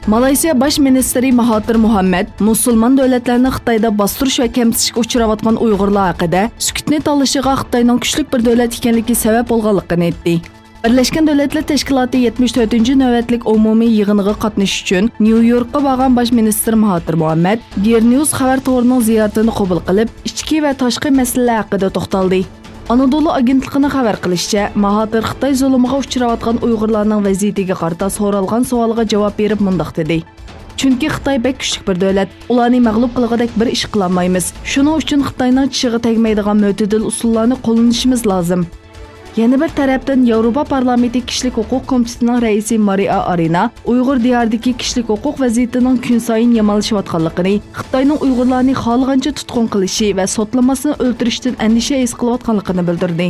Malayziya Baş Ministri Mahathir Mohamad musulmon davlatlarni Xitoyda bostirish va kamsitishga uchrayotgan Uyg'urlar haqida sukutni tanlashiga Xitoyning kuchli bir davlat ekanligi sabab bo'lganligini aytdi. Birleşken Devletler Teşkilatı 74-navbatlik umumiy yig'iniga qatnashish uchun New Yorkka borgan Baş Ministr Mahathir Mohamad Gear News xabar to'rining ziyoratini qabul qilib, ichki va tashqi masalalar haqida to'xtaldi. Anadolu agentligining xabar qilishicha, Mahathir Xitoy zulmiga uchrayotgan Uyg'urlarning vaziyatiga qarata so'ralgan savolga javob berib mundaq dedi. Chunki Xitoy bek kuchli bir davlat, ularni mag'lub qilgandek bir ish qila olmaymiz. Shuning uchun Xitoyning tishiga tegmaydigan mo'tadil usullarni qo'llanishimiz lozim. Yana bir tarafdan Yevropa Parlamenti Kishilik huquq komitetining raisi Maria Arena Uyg'ur diyoridagi kishilik huquq vaziyatining kun sayin yomonlashayotganligini, Xitoyning Uyg'urlarni xohlagancha tutqun qilishi va sotlamasini o'ltirishdan andisha his qilayotganligini bildirdi.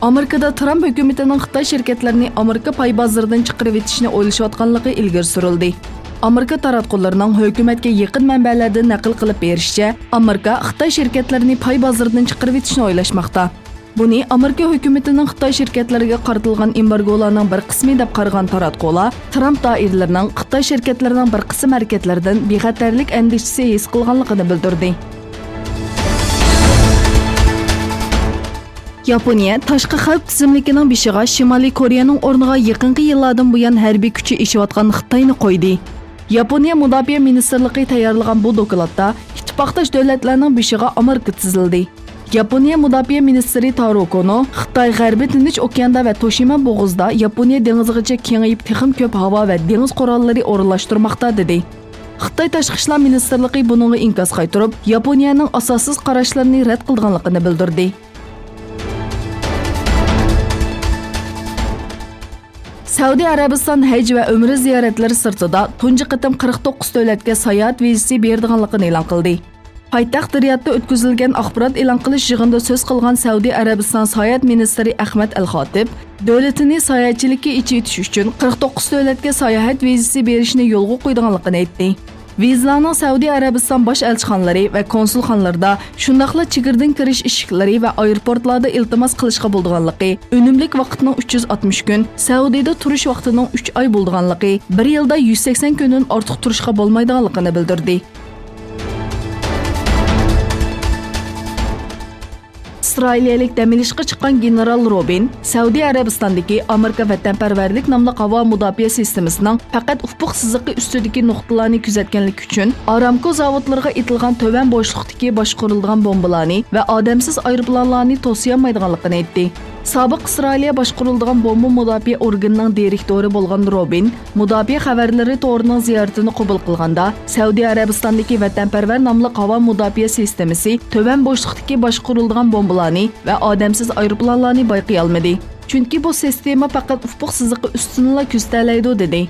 Amerikada Trump hukumatining Xitoy shirkatlarini Amerika pay bozoridan chiqarib etishni o'ylashayotganligi ilgari surildi. Amerika taratqullarining hukumatga yaqin manbalardan naql qilib berishicha, Amerika Xitoy shirkatlarini pay bozoridan chiqarib etishni o'ylashmoqda. Buni Amerika hukumatining Xitoy shirkatlariga qaratilgan embargolarning bir qismi deb qaragan taratqular, Trump doiralarining Xitoy shirkatlarining bir qism harakatlaridan bexatarlik andishasi his qilganligini bildirdi. Yaponiya tashqi xavf tizimligining beshiga Shimoliy Koreyaning o'rniga yaqinqi yillardan buyon harbiy kuchi ishlayotgan Xitoyni qo'ydi. Yaponiya Mudofaa Ministrligi tayyorlagan bu dokladda ittifoqdosh davlatlarning beshiga Amerika tizildi. Yaponiya Mudofaa Ministri Taro Kono Xitoy G'arbiy Tinch okeanda va Toshima bo'g'izida Yaponiya dengizigacha kengayib texim ko'p havo va dengiz qurollari o'rinlashtirmoqda dedi. Xitoy Tashqi ishlar Ministrligi buningga inkos qaytarib, Yaponiyaning asossiz qarashlarini rad qilganligini bildirdi. Saudiya Arabiston haj va umra ziyoratlari sirtida tunji qitim 49 davlatga sayohat vizasi berdiganligini e'lon qildi. Poytaxt Riyodda o'tkazilgan axborot e'lon qilish yig'inida so'z qilgan Saudiya Arabiston sayohat ministri Ahmad Al-Xotib, davlatini sayohatchilikka etish uchun 49 davlatga sayohat vizasi berishni yo'lga qo'yganligini aytdi. Vizalarning Saudiya Arabiston bosh elchixonalari va konsulxonalarida, shundaqla chegirdan kirish eshiklari va aeroportlarda iltimos qilishga bo'lganligi, unumlik vaqtning 360 kun, Saudiyada turish vaqtining 3 oy bo'lganligi, 1 yilda 180 kundan ortiq turishga bo'lmaydiganligini bildirdi. İsrailiyalik damilishga chiqqan general Robin, Saudiya Arabistondagi Amerika vatanparvarlik nomli havo mudofaa sistemasining faqat ufuq siziqi ustidagi nuqtalarni kuzatganlik uchun Aramco zavodlariga etilgan to'van bo'shliqdagi boshqarilgan bombalarni va odamsiz aeroplanlarni to'siyamaydiganligini aytdi. Sobiq Isroiliya boshqarilgan bomba mudofaa organining direktori bo'lgan Robin, mudofaa xabarlari to'rining ziyoratini qabul qilganda, Saudiya Arabistondagi vatanparvar nomli havo mudofaa sistemasi to'van bo'shliqdagi boshqarilgan bombalarni va odamsiz aeroplanlarni bayqay olmadi. Chunki bu sistema faqat ufuq siziqi ustunla ko'zatalaydi dedi.